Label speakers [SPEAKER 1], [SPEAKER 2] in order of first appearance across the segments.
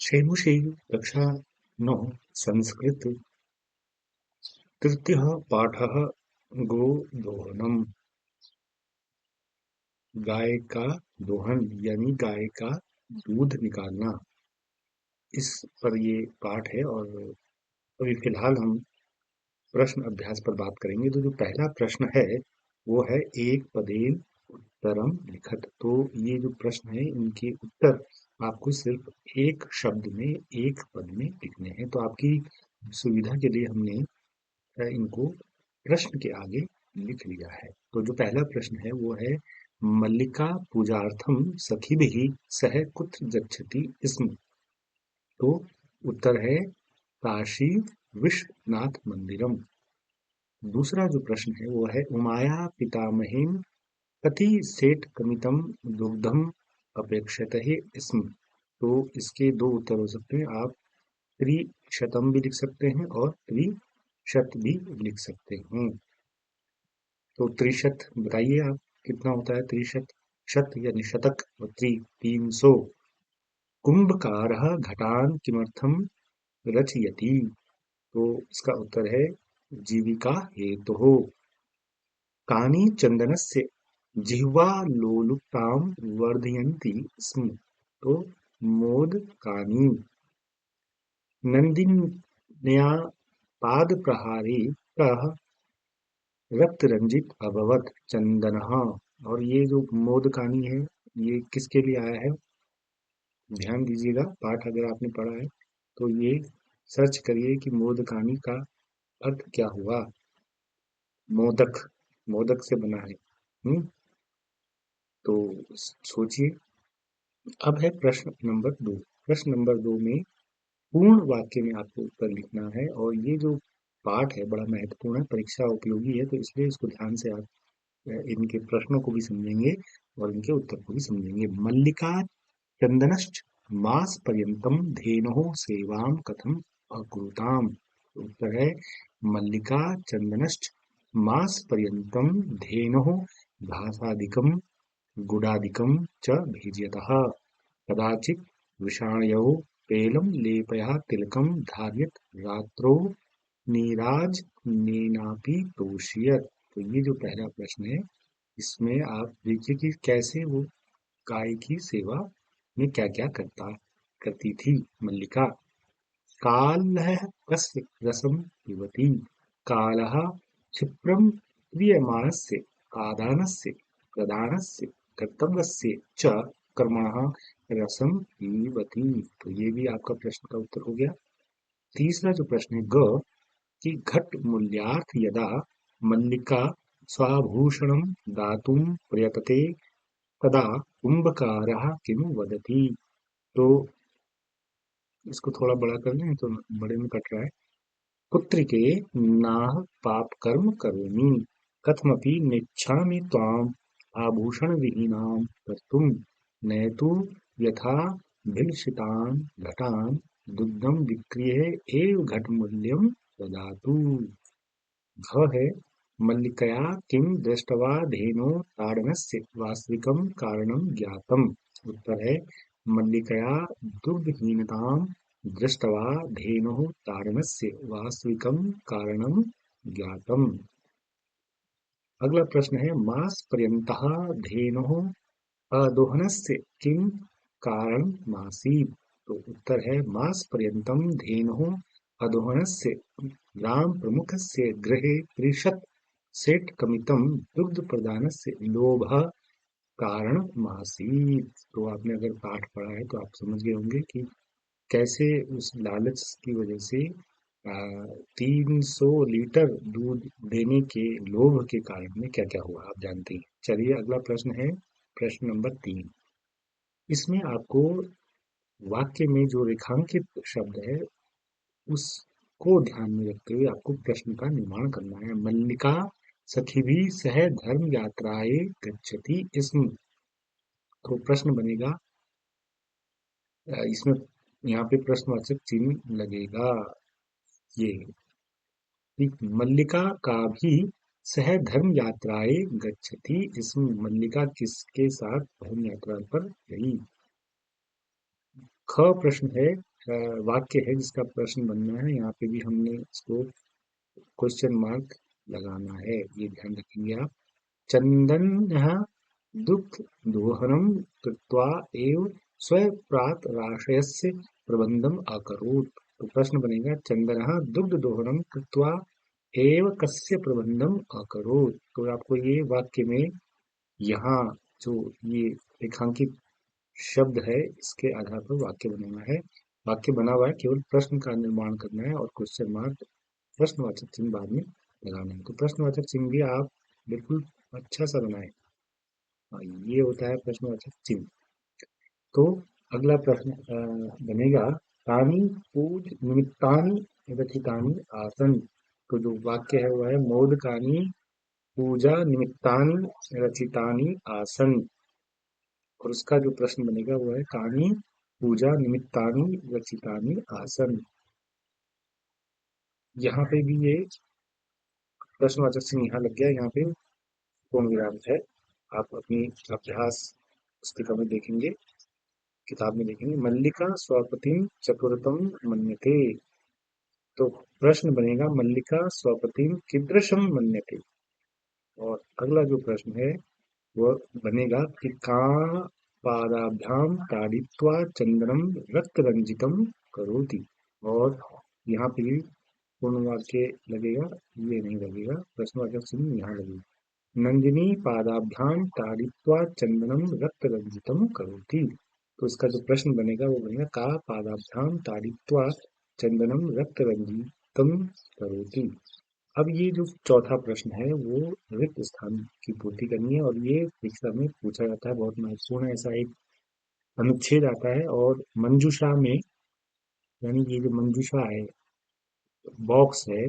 [SPEAKER 1] शैमुषी कक्षा 9 संस्कृत तृतीयः पाठः गोदोहनम्। गाय का दोहन यानी गाय का दूध निकालना, इस पर ये पाठ है। और अभी फिलहाल हम प्रश्न अभ्यास पर बात करेंगे। तो जो पहला प्रश्न है वो है एक पदेन उत्तरम लिखत। तो ये जो प्रश्न है इनके उत्तर आपको सिर्फ एक शब्द में एक पद में लिखने हैं। तो आपकी सुविधा के लिए हमने इनको प्रश्न के आगे लिख लिया है। तो जो पहला प्रश्न है वो है मल्लिका पूजार्थम सखिभिः सह कुत्र गच्छति स्म। तो उत्तर है काशी विश्वनाथ मंदिरम। दूसरा जो प्रश्न है वो है उमाया पितामहेन कति सेठ कमितम दुग्धम अपेक्षते स्म। तो इसके दो उत्तर हो सकते हैं। आप त्रिशतम भी लिख सकते हैं और त्रिशत भी लिख सकते हैं। तो त्रिशत बताइए आप कितना होता है त्रिशत। शत यानी शतक और 300। कुंभकारः घटान किमर्थम रचयति। तो इसका उत्तर है जीविका हेतुः। कानि चन्दनस्य जिह्वालोलुपतां वर्धयन्ति स्म। तो मोदकानि। नन्दिन्या पादप्रहारे कः रक्तरंजित अभवत् चन्दनः। और ये जो मोदकानी है ये किसके लिए आया है, ध्यान दीजिएगा। पाठ अगर आपने पढ़ा है तो ये सर्च करिए कि मोदकानी का अर्थ क्या हुआ। मोदक, मोदक से बना है। तो सोचिए। अब है प्रश्न नंबर 2। प्रश्न नंबर 2 में पूर्ण वाक्य में आपको उत्तर लिखना है। और ये जो पाठ है बड़ा महत्वपूर्ण है, परीक्षा उपयोगी है, तो इसलिए इसको ध्यान से आप इनके प्रश्नों को भी समझेंगे और इनके उत्तर को भी समझेंगे। मल्लिका चंदनश्च मास पर्यंतम धेनोः सेवां कथम अकुरुताम। उत्तर है मल्लिका चंदनश्च मास पर्यंतम धेनोः घासादिकं गुडादिकं च भेजयतः। कदाचित् विषाणयोः पेलं लेपयः तिलकं धारयत् रात्रौ नीराजनेनापि तोषयत्। तो ये जो पहला प्रश्न है इसमें आप देखिए कि कैसे वो गाय की सेवा में क्या क्या करती थी मल्लिका। कालः कस्य रसं पिबति। कालः क्षिप्रं क्रियमाणस्य आदानस्य प्रदानस्य कर्तव्यस्य च कर्मणः रसं पिबति। तो ये भी आपका प्रश्न का उत्तर हो गया। तीसरा जो प्रश्न है ग कि घट मूल्यार्थ यदा मल्लिका स्वाभूषणं दातुं प्रयतते तदा कुंभकारः किं वदति। तो इसको थोड़ा बड़ा कर लें तो बड़े में कट रहा है। पुत्रिके नाह पाप कर्म करोमि कथमपि नेच्छामि त्वाम् आभूषण विहीनां कर्तुं नयतु यथा भिलषितान् घटान् दुग्धं विक्रिये एव घटमूल्यं ददातु। घ है मल्लिकया किं दृष्ट्वा धेनोः ताडनस्य वास्तविकं कारणं ज्ञातम्। उत्तर है मल्लिकया दुग्धहीनतां दृष्ट्वा धेनोः ताडनस्य वास्तविकं कारणं ज्ञातम्। अगला प्रश्न है मास पर्यन्तः धेनोः अदोहनस्य किं कारणमासीत्। तो उत्तर है मास पर्यन्तं धेनोः अदोहनस्य ग्रामप्रमुखस्य गृहे 30 सेट्कमितं दुग्धप्रदानस्य लोभः कारणमासीत्। तो आपने अगर पाठ पढ़ा है तो आप समझ गए होंगे कि कैसे उस लालच की वजह से 300 लीटर दूध देने के लोभ के कारण में क्या क्या हुआ आप जानते हैं। चलिए अगला प्रश्न है प्रश्न नंबर 3। इसमें आपको वाक्य में जो रेखांकित शब्द है उसको ध्यान में रखते हुए आपको प्रश्न का निर्माण करना है। मल्लिका सखिभिः सह धर्म यात्राए गच्छति स्म। तो प्रश्न बनेगा इसमें यहाँ पे प्रश्नवाचक चिन्ह लगेगा। ये मल्लिका का भी सह धर्म यात्राए गच्छति इसमें मल्लिका किसके साथ धर्म यात्रा पर गई। ख प्रश्न है वाक्य है जिसका प्रश्न बनना है। यहाँ पे भी हमने इसको क्वेश्चन मार्क लगाना है, ये ध्यान रखेंगे आप। चन्दनः दुग्धदोहनं कृत्वा एव स्वप्रातराशयस्य प्रबन्धम् अकरोत्। तो प्रश्न बनेगा चन्दनः दुग्धदोहनं कृत्वा एव कस्य प्रबन्धम् अकरोत्। तो आपको ये वाक्य में यहाँ जो ये रेखांकित शब्द है इसके आधार पर वाक्य बनाना है। वाक्य बना हुआ है, केवल प्रश्न का निर्माण करना है और क्वेश्चन मार्क प्रश्नवाचक चिन्ह बाद में लगाना है। तो प्रश्नवाचक चिन्ह भी आप बिल्कुल अच्छा सा बनाएं। ये होता है प्रश्नवाचक चिन्ह। तो अगला प्रश्न बनेगा तानि पूज निमित्तानि रचितानि आसन। तो जो वाक्य है वह है मोदकानि पूजा निमित्तानि रचितानि आसन। और उसका जो प्रश्न बनेगा वो है कानि पूजा निमित्तानि रचितानि आसन। यहाँ पे भी ये प्रश्नवाचक चिन्ह यहाँ लग गया, यहाँ पे पूर्ण विराम है। आप अपनी अभ्यास पुस्तिका में देखेंगे, किताब में देखेंगे। मल्लिका स्वपतिम चतुरतम मन्यते। तो प्रश्न बनेगा मल्लिका स्वपतिम कीदृशम मन्यते। और अगला जो प्रश्न है वह बनेगा कि का पादाभ्याम ताड़ित्वा चंदनम रक्त रंजितम करोति। और यहाँ पे भी पूर्ण वाक्य लगेगा, ये नहीं लगेगा, प्रश्नवाचक चिन्ह यहाँ लगेगा। नंदिनी पादाभ्याम ताड़ित्वा चंदनम रक्त रंजितम करोति। तो इसका जो प्रश्न बनेगा वो बनेगा का पादाभ्याम ताड़ित्वा चंदनम रक्त रंजितम करोति। अब ये जो चौथा प्रश्न है वो रिक्त स्थान की पूर्ति करनी है और ये परीक्षा में पूछा जाता है, बहुत महत्वपूर्ण है। ऐसा एक अनुच्छेद आता है और मंजूषा में, यानी ये जो मंजूषा है बॉक्स है,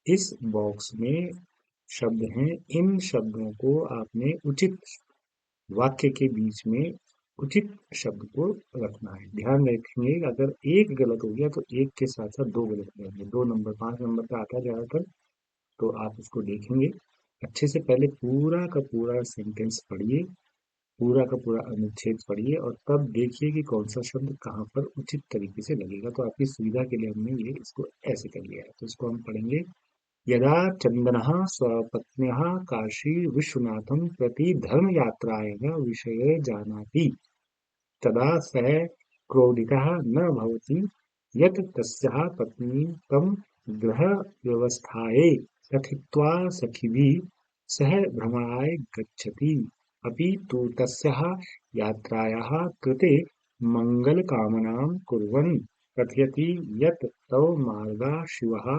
[SPEAKER 1] इस बॉक्स में शब्द हैं। इन शब्दों को आपने उचित वाक्य के बीच में उचित शब्द को रखना है। ध्यान रखेंगे अगर एक गलत हो गया तो एक के साथ साथ दो गलत हो जाएंगे। 2 नंबर 5 नंबर का आता है ज्यादातर, तो आप उसको देखेंगे अच्छे से। पहले पूरा का पूरा सेंटेंस पढ़िए, पूरा का पूरा अनुच्छेद पढ़िए और तब देखिए कि कौन सा शब्द कहाँ पर उचित तरीके से लगेगा। तो आपकी सुविधा के लिए हमने ये इसको ऐसे कर लिया है। तो इसको हम पढ़ेंगे। यदा चन्दनः स्वपत्न्याः काशी विश्वनाथं प्रति धर्मयात्रायाः विषये जानाति तदा सः क्रोधितः न भवति यत् तस्याः पत्नी तं गृहव्यवस्थायै कथित्वा सखिभिः सह भ्रमणाय गच्छति, अपि तु तस्याः यात्रायाः कृते मङ्गलकामनां कुर्वन् कथयति यत् तव मार्गा शिवः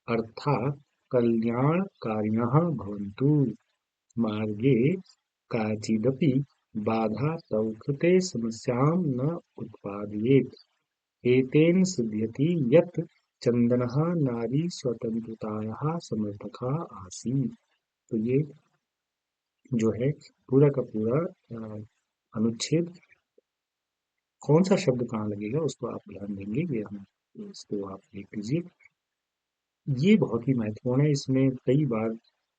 [SPEAKER 1] अर्थात् कल्याणकारिणः भवन्तु। मार्गे काचिदपि बाधा तव कृते समस्यां न उत्पादयेत्। एतेन सिद्ध्यति यत् चन्दनः नारी स्वतन्त्रतायाः समर्थकः आसीत्। तो ये जो है पूरा का पूरा अनुच्छेद, कौन सा शब्द कहाँ लगेगा उसको आप ध्यान देंगे। ये हम इसको आप देख लीजिए, ये बहुत ही महत्वपूर्ण है। इसमें कई बार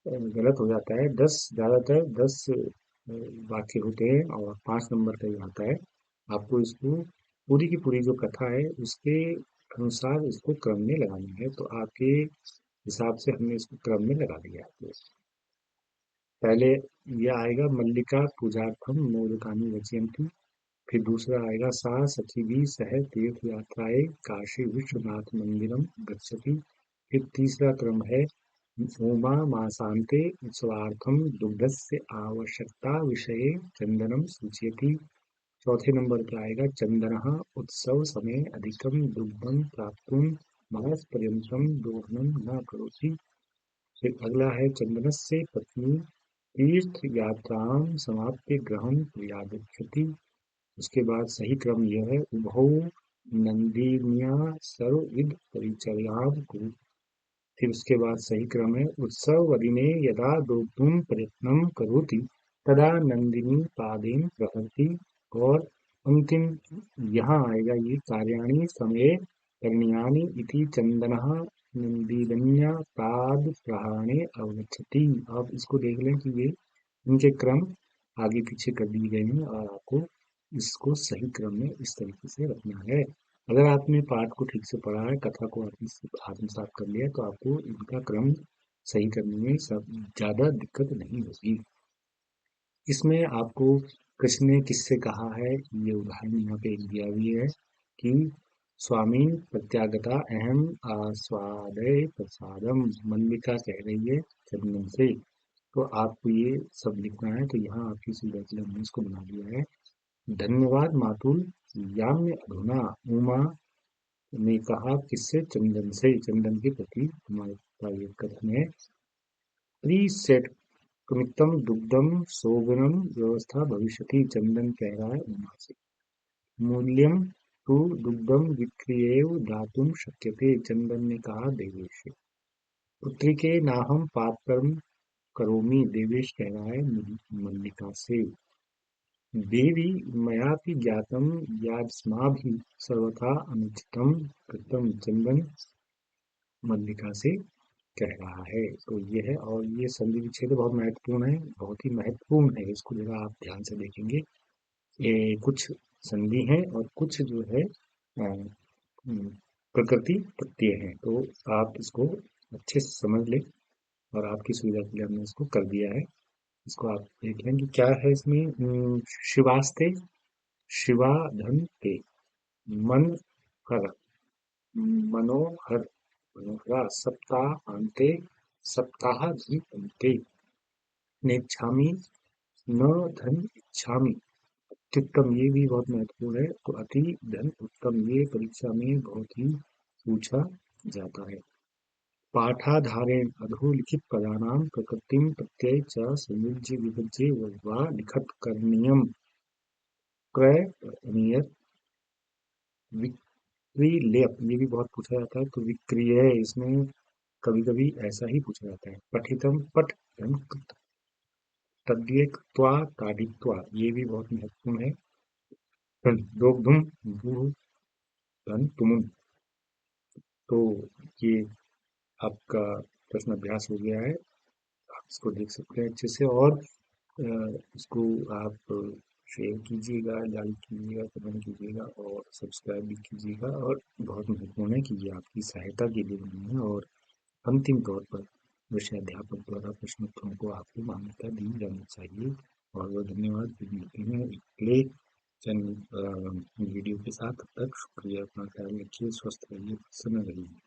[SPEAKER 1] गलत हो जाता है। 10 वाक्य होते हैं और 5 नंबर का ही आता है। आपको इसको पूरी की पूरी जो कथा है उसके अनुसार इसको क्रम में लगाना है। तो आपके हिसाब से हमने इसको क्रम में लगा दिया है। पहले ये आएगा मल्लिका पूजार्थम मोदकानि रचयन्ति। फिर दूसरा आएगा सा सखिभिः सह तीर्थ यात्राए काशी विश्वनाथ मंदिरम गच्छति। फिर तीसरा क्रम है उमा मासान्ते उत्सवार्थम दुग्धस्य आवश्यकता विषये चंदनम सूचयति। चौथे नंबर पे आएगा चंदनः उत्सव समय अधिकम दुग्धम प्राप्तुम मास पर्यंतम दोहनम न करोति। फिर अगला है चंदनस्य पत्नी तीर्थ यात्रां समाप्य गृहं प्रयागच्छति। उसके बाद सही क्रम यह है उभौ नंदिन्या सर्वविध परिचर्यां कुरु। फिर उसके बाद सही क्रम है उत्सवदिने यदा दोग्धुं प्रयत्नं करोति तदा नंदिनी पादेन प्रहरति। और अंतिम यहाँ आएगा ये कार्याणि समये करणीयानि इति चंदनः नंदिन्या पाद प्रहाणे अवगच्छति। आप इसको देख लें कि ये इनके क्रम आगे पीछे कर दिए गए हैं और आपको इसको सही क्रम में इस तरीके से रखना है। अगर आपने पाठ को ठीक से पढ़ा है, कथा को आत्मसात कर लिया, तो आपको इनका क्रम सही करने में सब ज़्यादा दिक्कत नहीं होगी। इसमें आपको कृष्ण ने किससे कहा है, ये उदाहरण यहाँ पे एक दिया भी है कि स्वामी प्रत्यागता अहम आस्वादय प्रसादम, मल्लिका कह रही है चंदन से। तो आपको ये सब लिखना है, तो यहाँ आपकी सुविधा के लिए हमने इसको बना दिया है। धन्यवाद मातुल याम्य अधुना, उमा ने कहा किससे, चंदन से, चंदन के प्रति हमारे का ये कथन है। प्रीसेट कृमित्तम दुग्धम सोगुणम व्यवस्था भविष्यति, चंदन कह रहा है उमा से। मूल्यम तु दुग्धम विक्रियेव दातुम शक्यते, चंदन ने कहा देवेश से। पुत्री के नाहम पात्रम करोमि, देवेश कह रहा है मल्लिका से। देवी मयापि ज्ञातम यादस्माभिः सर्वथा अनुचितम कृतम, चंदन मल्लिका से कह रहा है। तो ये है, और ये संधि विच्छेद बहुत महत्वपूर्ण है, बहुत ही महत्वपूर्ण है, इसको जरा आप ध्यान से देखेंगे। ये कुछ संधि हैं और कुछ जो है प्रकृति प्रत्यय हैं, तो आप इसको अच्छे से समझ लें, और आपकी सुविधा के लिए हमने इसको कर दिया है। इसको आप देख लें कि क्या है इसमें। शिवास्ते शिवा धन ते, मन हर, मनोहर मनोहरा, सप्ताहान्ते सप्ताहाधिपन्ते, नेच्छामि न धन इच्छामि, अत्युत्तम, ये भी बहुत महत्वपूर्ण है। तो अति धन उत्तम, ये परीक्षा में बहुत ही पूछा जाता है। पाठाधारेण अधोलिखित पदानां प्रकृतिं प्रत्यय च संयुज्य विभज्य वा लिखत करणीयम, क्रय नियत विक्रियप, ये भी बहुत पूछा जाता है। तो विक्रिय, इसमें कभी कभी ऐसा ही पूछा जाता है। पठितम पठ धन कृत, तद्यक्त्वा ताडित्वा, ये भी बहुत महत्वपूर्ण है। धन दोग्धुम भू धन तुमुन, तो ये आपका प्रश्न अभ्यास हो गया है। आप इसको देख सकते हैं अच्छे से, और इसको आप शेयर कीजिएगा, लाइक कीजिएगा, कमेंट कीजिएगा, और सब्सक्राइब भी कीजिएगा। और बहुत महत्वपूर्ण है कि ये आपकी सहायता के लिए बनी है, और अंतिम तौर पर विषयाध्यापक द्वारा प्रश्नोत्तरों को आपको मान्यता दी जानी चाहिए। बहुत बहुत धन्यवाद। फिर मिलते हैं अगले वीडियो के साथ। तब तक शुक्रिया, अपना ख्याल रखिए, स्वस्थ रहिए, प्रसन्न रहिए।